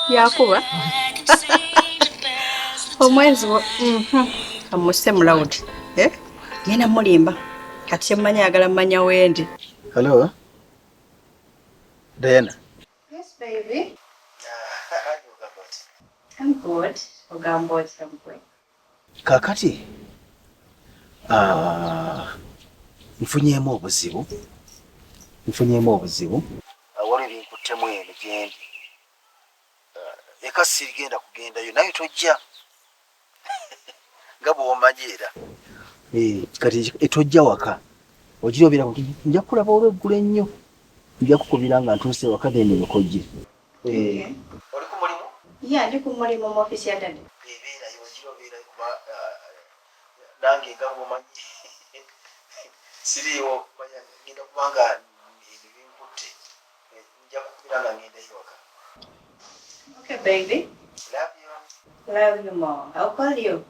Yakuba. Omwezi wo. Amuse mulawudi. Genda mulimba. Kati mmanyi agala mmanya wendi. Hello. Diana. Yes, baby. I'm good. I'm good. Kakati. Nfunyeemu obuzibu. Wali binkuttemu eno gyendi. Eka sirigenda kugendayo naye tojja. Nga bw'omanyi era. Kati etojja waka. Ogirobeera nja kulaba olw'eggulu ennyo. Nja kukubira nga ntuuse waka then okojje. Oli ku mulimu? Yeah, ndi ku mulimu mu office ya dada. Bebeerayo ogirobeera kuba nange nga bw'omanyi. Siriiwo manya ngenda kubanga binkutte. Nja kukubira nga ngendayo waka. Okay, baby. Love you. Love you more. I'll call you.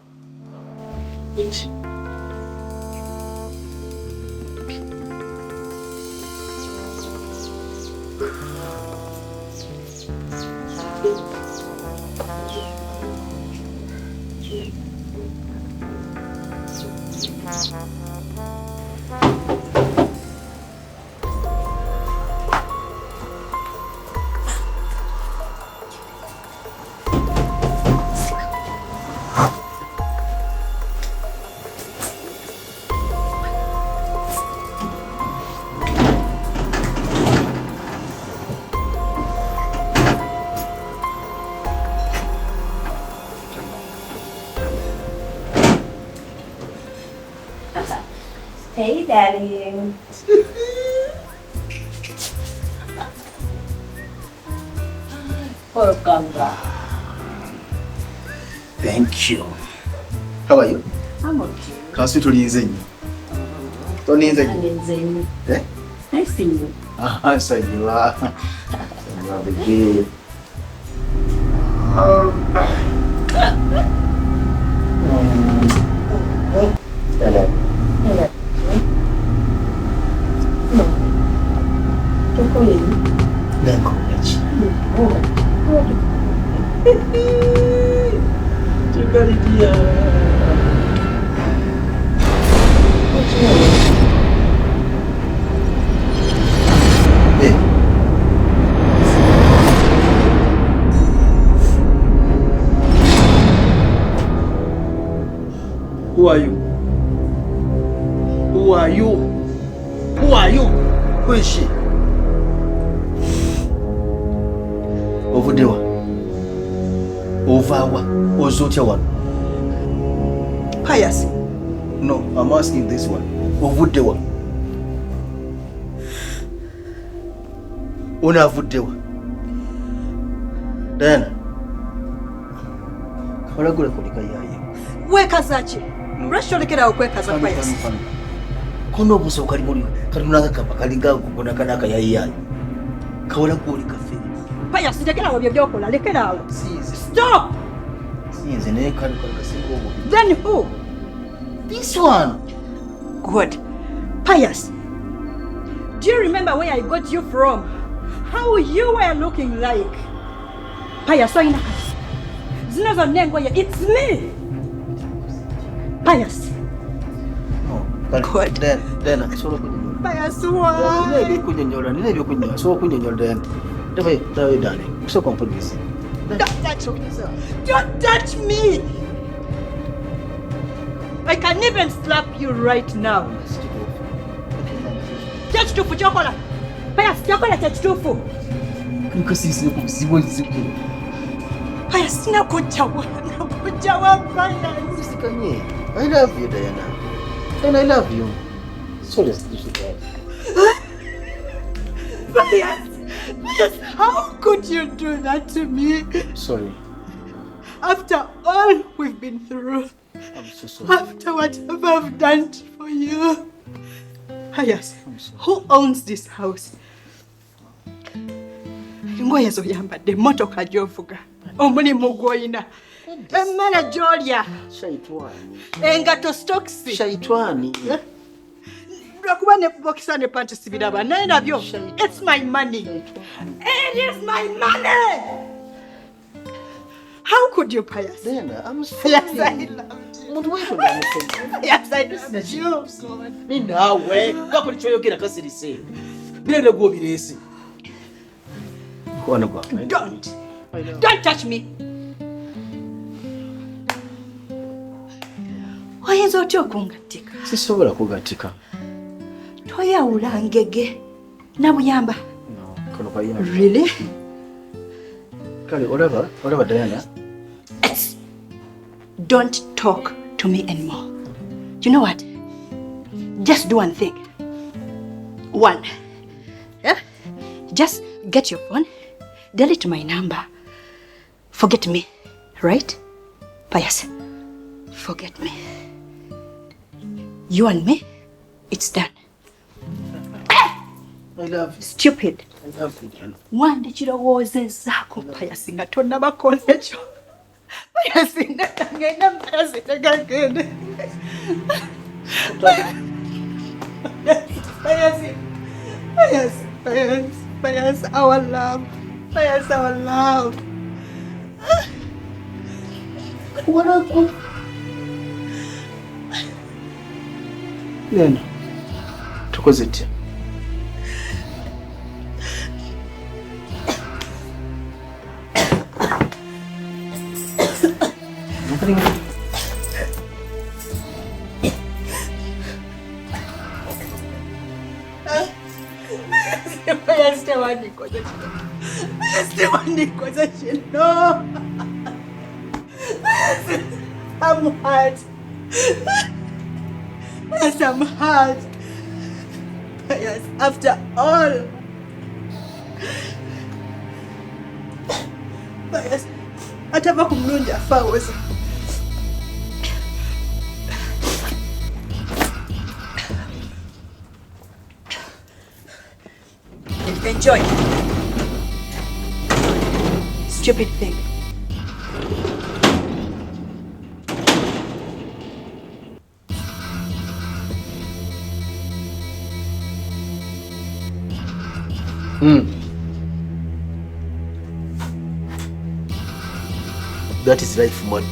Hey, Daddy. Welcome back. Thank you. How are you? I'm okay. Kasi tulizenyi. Tulizenyi. Eh? Nice seeing you. So you are. You are the good. Hello. Hello. No. Chocolate. Chocolate. Who are you? Who are you? Who are you? Who is she? Ovudewa. Ovawa. Ozotewa. Pious. No, I'm asking this one. Ovudewa. Una vudewa. Diana. Olagula kulika yaye. Wekazachi. Rasholekera okwekaza Pious. Kono buso kali muri kali nakakapa kali ngago kona kanaka yaye. Kawala kuli kafe. Pious, lekera wabyo byokola, lekera awo. Stop! Since ne kali kasingo. Then who? This one. Good. Pious. Do you remember where I got you from? How you were looking like? Pious, why not? Zinazo nengo ya, it's me. Pious. No, good. Then I saw Pious, why? Nile kunyola, so kunyola then. Dawe darling. So compromise. Don't touch me, sir. Don't touch me. I can even slap you right now. Tetufu chokola. Pious, chokola tetufu. Nikasisi kuzibo zibo. Pious, nakujawa Pious. Usikanye. I love you, Diana. And I love you. So let's do it. Pious, how could you do that to me? Sorry. After all we've been through. I'm so sorry. After whatever I've done for you. Pious, who owns this house? Ngoye zoyambadde motoka gyovuga. Omulimu gw'olina. Emmere gy'olya. Shaitwani. Engato stokisi. Shaitwani. Lwakuba kuba ne bokisa ne panty sibiraba naye nabyo. It's my money. It is my money. How could you, Pius? Diana, I'm sorry. Yes, I love you. Yes, I love you. Ninawe ngakuri choyogera kasirise. Birende go birese. Don't touch me. Oyinza otya okungattika? Sisobola kugatika. Toyawula ngege nabuyamba. No, kono kayina. Really? Kale olaba Diana. Don't talk to me anymore. You know what? Just do one thing. One. Yeah? Just get your phone, delete my number. Forget me, right? Pius, forget me. You and me, it's done. I love you. Stupid. I love you, Diana. Wandi kirowoozezaako Pius nga tonnabakoze kyo. Pius ngenda Pius ngagende. Pius, our love. Pius, our love. What up? Diana, tukoze tutya? I'm hurt. Yes, I'm hurt. Yes, after all. Yes, atava kumlunja fawezi. Enjoy. Stupid thing. That is life money.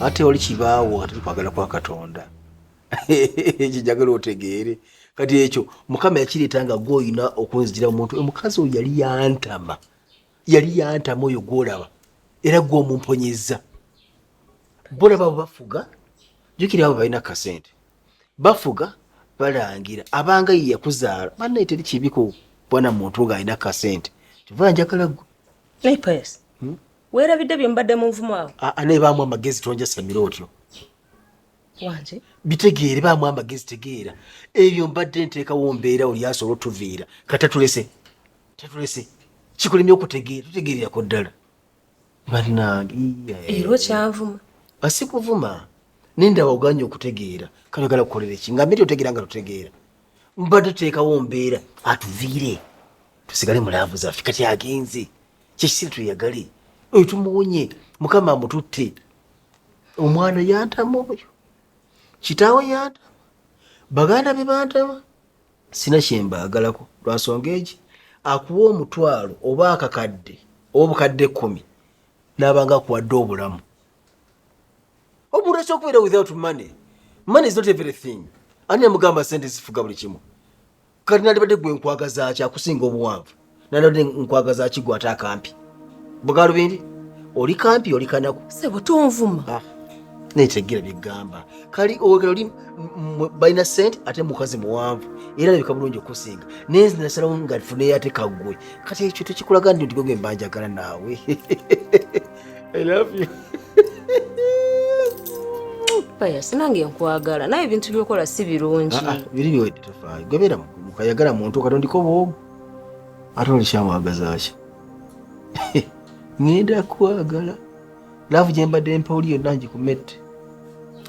Ate oli kibaawo ate kwagala kwa Katonda. Kijagala otegeere. Kati ekyo Mukama yakireetanga gw'olina okunzijira omuntu. Omukazi oyo yali yantama. Yali yantama oyo gw'olaba. Era gw'omumponyezza. Bolaba bafuga. Jukira abo balina kasente. Bafuga balangira. Abanga ye yakuzaala. Banne teri kibiko bwana muntu ng'alina kasente. Tuva njagala gwe. Hey Pius. Weerabidde bye mbadde mu nvumo awo? Ne baamu amagezi tonja samira otyo. Wanje? Bitegeere baamu amagezi tegeera. Ebyo mbadde nteekawo mbeera oli asobola otuviira. Katatulese. Tatulese. Kikulemye okutegeera. Tutegeererako ddala. Balinange. Era okyanvuma. Asikuvuma. Nendaba oganye okutegeera. Kale oyagala kukolera ki? Nga mbiri otegeera nga totegeera. Mbadde tuteekawo mbeera atuviire. Tusigale mu laavu zaffe kati agenze. Kyekisira tuyagale. Oyo tumuwonye. Mukama amututte. Omwana yantama oyo. Kitaawe yantama. Baganda be bantama. Sina kyembaagalako. Lwansonga egi akuwa omutwalo oba akakadde oba obukadde 10 n'abanga akuwadde obulamu. Omuntu ekyokubeera without money. Money is not everything. Ani amugamba sente zifuga buli kimu. Kati nalibadde gwe nkwagaza ki akusinga obuwanvu. Nalibadde nkwagaza ki gwe ate akampi. Bugalubindi oli kampi oli kanaku. Sebo tonvuma. Netegeera byegamba. Kali oyogera oli balina sente ate mukazi muwanvu. Era nabika bulungi okusinga. Nenzi nasalawo nga tufune ate kaggwe. Kati ekyo tekikulaga ndi gwe mbanjagala naawe. I love you. Pius, nange nkwagala. Naye ebintu byokola si birungi. Biri biwedde tofaayo. Gwebeera mukayagala muntu katondiko bwomu. Ate oli kyamwagaza ki? Ngenda kwagala. Love gye mbadde mpawuli yonna ngikumette.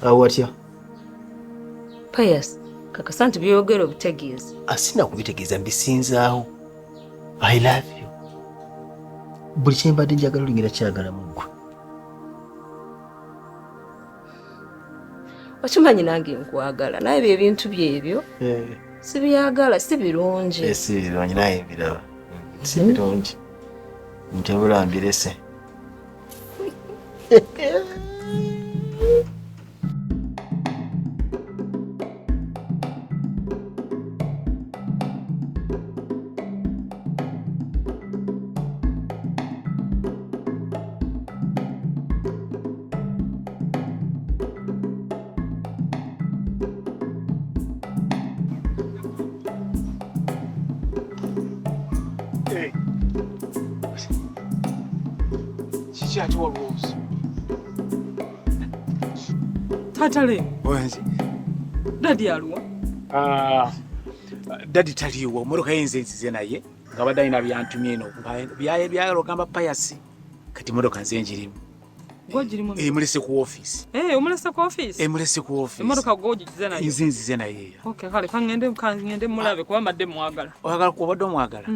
Awo watya? Pius, kakasa nti byogera obutegeezi. Asina kubitegeeza mbisinzaawo. I love you. Buli kye mbadde njagala olingera kyagala mu ggwe. Okimanyi nange nkwagala naye bye bintu byebyo sibyagala si birungi. Si birungi naye biraba si birungi ntebula mbirese. Tatale. Wenzi. Dadi aluwa? Dadi taliwo moroka yenze naye nga badayina byantumye eno byayalo gamba Pius kati moroka nze njirimu. Gwojirimu. Mulese ku office. Omulese ku office. Mulese ku office. Moroka gojikize naye. Nzinzize naye. Okay, kale kangende mulabe kuba madde mwagala. Oyagala kuba badde mwagala.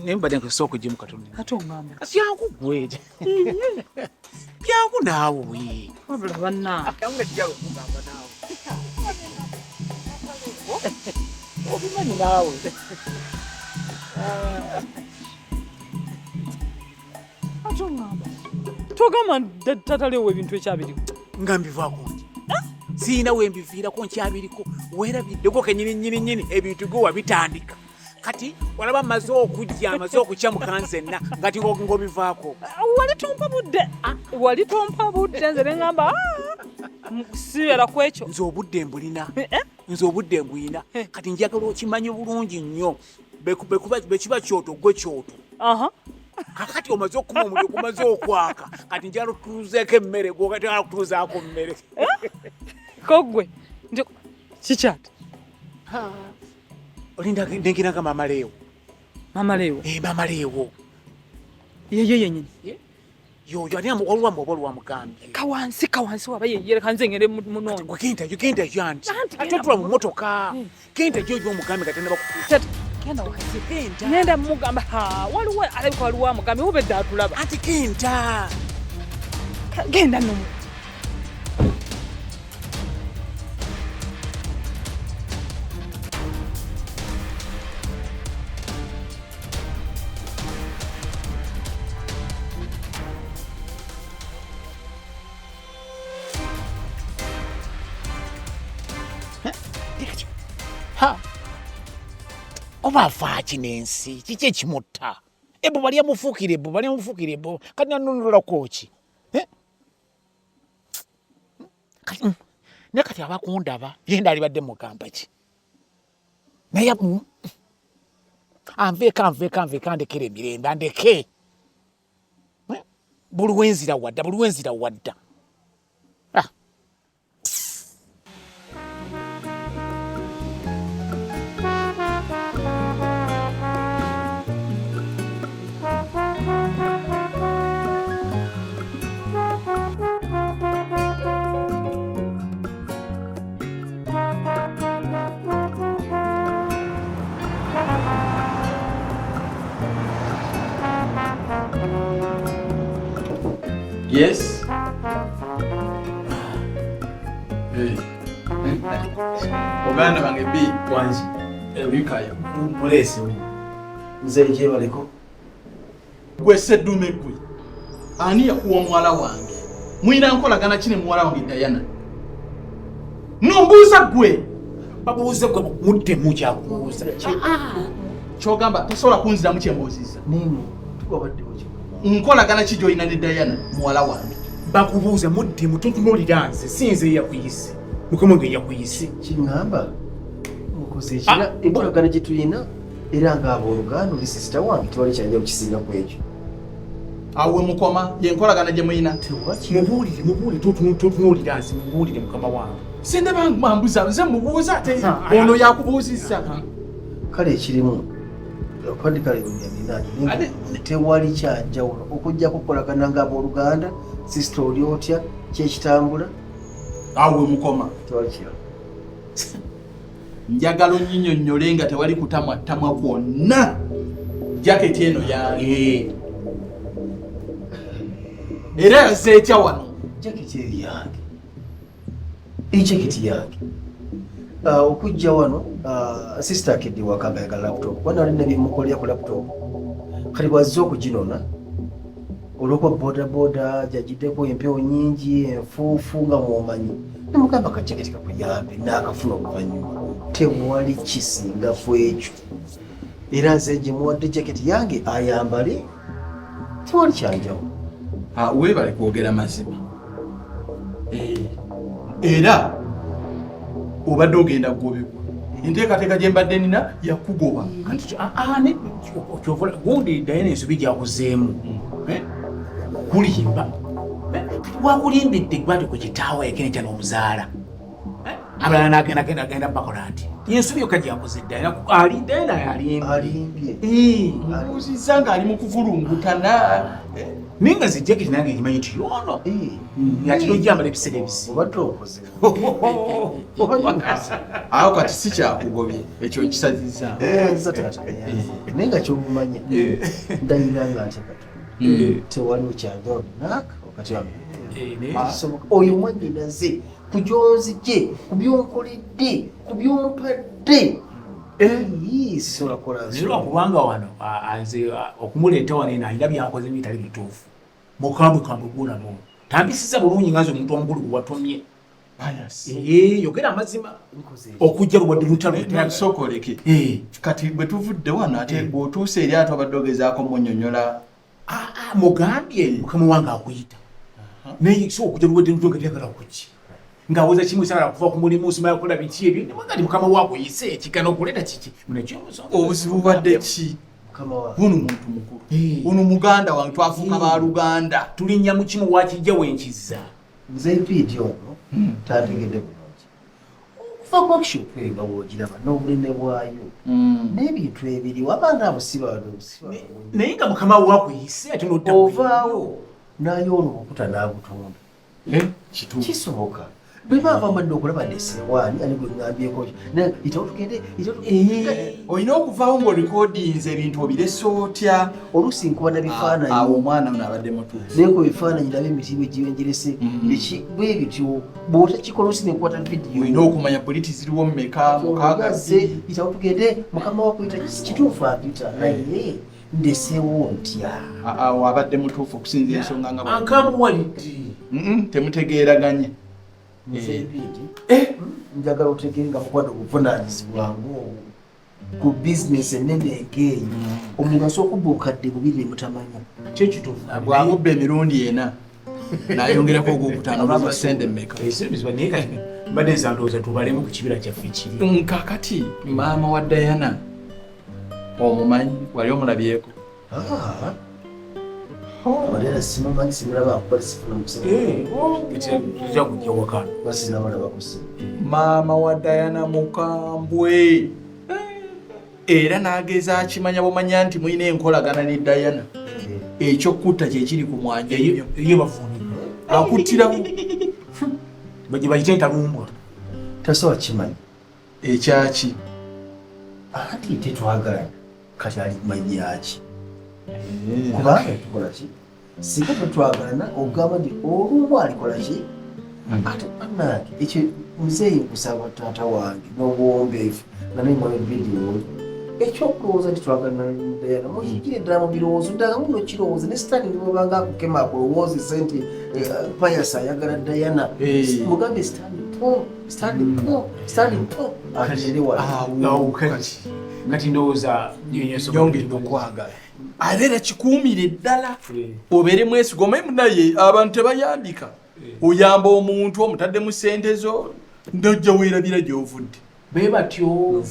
Ne mbadde nkusoko jimu katonda. Katongamba. Asyangu gweje. Byangu naawe we. Wabula banna. Yangu tijalo kugamba naawe. Obimanyi naawe. Katongamba. Togamba tatale we bintu ekyabiriko. Ngambivaako. Siina we mbiviirako nkyabiriko. Weerabiddeko kenyini ebintu go wabitandika. Kati walaba maze okujja amaze okukya mukanzenna ngati ngobivaako. Wali tompa budde nze ngamba sibeera ku ekyo. Nze obudde mbulina. Nze obudde mbulina. Kati njagala okimanyi bulungi nnyo. Bekiba kyoto gwe kyoto. Kakati omaze okuma omuliro gumaze okwaka. Kati njagala otuuzeeko emmere gwe ogala kutuuzaako mmere. Kogwe. Kikyati. Olinda ndengiranga Mama Leewo. Mama Leewo? Mama Leewo. Ye yenyini. Yo ani amugambye. Kawansi waba yeyere kanze ngere munono. Genda yanti. Atotula mu motoka. Genda jo omugambe katenda bakukuta. Kenda wakati. Nenda mugamba waliwo aliko waliwo mugambe ubedde atulaba. Anti genda. Genda no. Oba faaki n'ensi kiki ekimutta ebbo bali amufuukire ebbo kati nanunula koki naye kati abakundaba yenda alibadde mugamba ki naye anveeka ndekera emirembe andeke buli wenzira wadda Yes. Oganda bange bi Wanji. Ebikaya. Mulese nze kyebaleko. Gwe seddume gwe. Ani yakuwa mwala wange? Mwina nkolagana kine mwala wange Diana. Nombuuza gwe. babuuze gwe mudde mukyakubuuza. Kyogamba tosobola kunziramu kyembuuziza. Nini tubadde oki? Nkolagana ki gy'olina ne Diana muwala wange? Bakubuuze mudde mututunulira nze sinze yakuyise. Mukomo gwe yakuyise. Kingamba mukoze ekira enkolagana gye tulina era ng'abooluganda oli sisita wange tewali kyajja kukisinga ku ekyo. Awe mukoma yenkolagana gye muyina. Mubuulire tutunulira nze mubuulire mukama wange. Sinde bambuza nze mubuuza ate ono yakubuuzizza. Kale ekirimu okwadikale byamina tewali kyanjawulo okujja kukolagana ng'abooluganda sisita oli otya kyekitambula. Awe mukoma tewali kirala. Njagala onnyinyonnyole nga tewali kutamwa kwonna. Jaketi eno yange. Era yaze etya wano? Jaketi eri yange. Ejeketi yange. Okujja wano sister akidde wakanga ya laptop. Wana alina byemukolera ku laptop. Kati bwazze okuginona. Olw'okuba bodaboda gyagiddeko empewo nyingi enfuufu nga mwomanyi. Namugamba kajjaketi kakuyambe n'akafuna oluvannyuma. Tewali kisinga ku ekyo. Era nze gye muwadde jaketi yange ayambale tewali kyanjawo. Weebale kwogera mazima. Era obadde ogenda kugobebwa. Enteekateeka gye mbadde nina yakugoba. gundi Diana ensobi gyakuzeemu kulimba wakulimbidde gwati ku kitaawo ekene kya n'omuzaala abalala n'agenda bakola nti ensobi yokka gyakoze Diana Alimbye. Mbuuzizza ng'ali mu kuvulungutana. naye nga zijjaketi nange nkimanyi nti yono ati nojjambala ebiseera ebisi Obadde okoze. Awo kati si kyakugobye ekyo kisazizza. Nza taata naye nga kyobumanya ndayira nga ntekatu. Tewaliwo kyanjawo naaka wakati wange. Oyo mwannyinaze ku gyonzigye ku byonkoledde ku byompadde. Sisobola kukola kubanga wano nze okumuleeta wano eno alina byakoze bitali bituufu mukambwe gulamu tambisiza bulungi nga nze omuntu omukulu gwe watumye yogera amazima okujja luwadde Sokoleke. Kati bwe tuvudde wano ate bw'otuuse eri ate obadde ogezaako munnyonnyola. mugambye mukama wange akuyita naye so okujja luwadde luto nga tyagala kuki ngaweza kimwe sana kuva ku mulimu osima yakola biki ebyo nemwagati mukama wakuyise ekigana okuleeta kiki obuzibu bwadde ki buno muntu mukulu ono muganda wange twafuuka ba Luganda tulinnya mu kimu wakijja wenkiza nze vidiyo ono tantegedde bulungi okuva ku action nga woogiraba n'obuleme bwayo n'ebintu ebiriwo abaana abo si baluusi naye nga mukama wakuyise ate nodda ovaawo naye ono okuta n'abutunda kisoboka bwe bava amadde okulaba nesewaani ani gwe ŋŋambyeko itawo tugende olina okuvaawo ng'orikodinze ebintu obirese otya oluusi nkuba na bifaananyi awo omwana ono abadde mutuufu naye ku bifaananyi naba emitiibwa egiwenjerese bwe bityo bw'otakikola oluusi nenkwata vidiyo olina okumanya politi ziriwo mmeka mukagaze itawo tugende mukama wakuyita kituufu apita naye ndesewo ntya awo abadde mutuufu okusinza ensonga nga akamuwalidde temutegeeraganye njagala otegeere nga mukwata obuvunaanyizibwangu ku bizinesi ennene enkeeyo omugaso okubba okadde bubiri ne mutamanya kyekituufu bw'amubba emirundi ena nayongerako ogwokutaano olwa sente mmeka mbadde nsandowooza tubalemu ku kibira kyaffe kiri kakati maama wa Diana omumanyi wali omulabyeko Walera simumanyi simulaba akuba sifuna tuja kujja wakano basinabalaba kusimu maama wa Diana mukambwe era n'ageza akimanya bumanya nti mulina enkolagana ne Diana ekyokutta kyekiri ku mwanja ye bafunire akuttirawo bagye bayite entalumbwa tasobola kimanyi ekyaki ati tetwagala kati alimanyaki kubanga tukola ki singa tetwagalana ogamba nti olumu alikola ki ate bannange ekyo muzeeyi kusaba taata wange n'obuwombeefu nga nemwana vidiyo ekyokulowooza nti twagalana Diana mukigire ddala mu birowoozo ddala muno kirowooza ne sitaani nibwebanga akukema akulowoozesa nti Pius ayagala Diana mugambe sitaani po atere wala ngati ndowooza yongedde okwagala ate era kikuumire ddala obeere mwesiga omanyi naye abantu tebayambika oyamba omuntu omutaddemu ssente zo ndojja weerabira gy'ovudde bwe batyo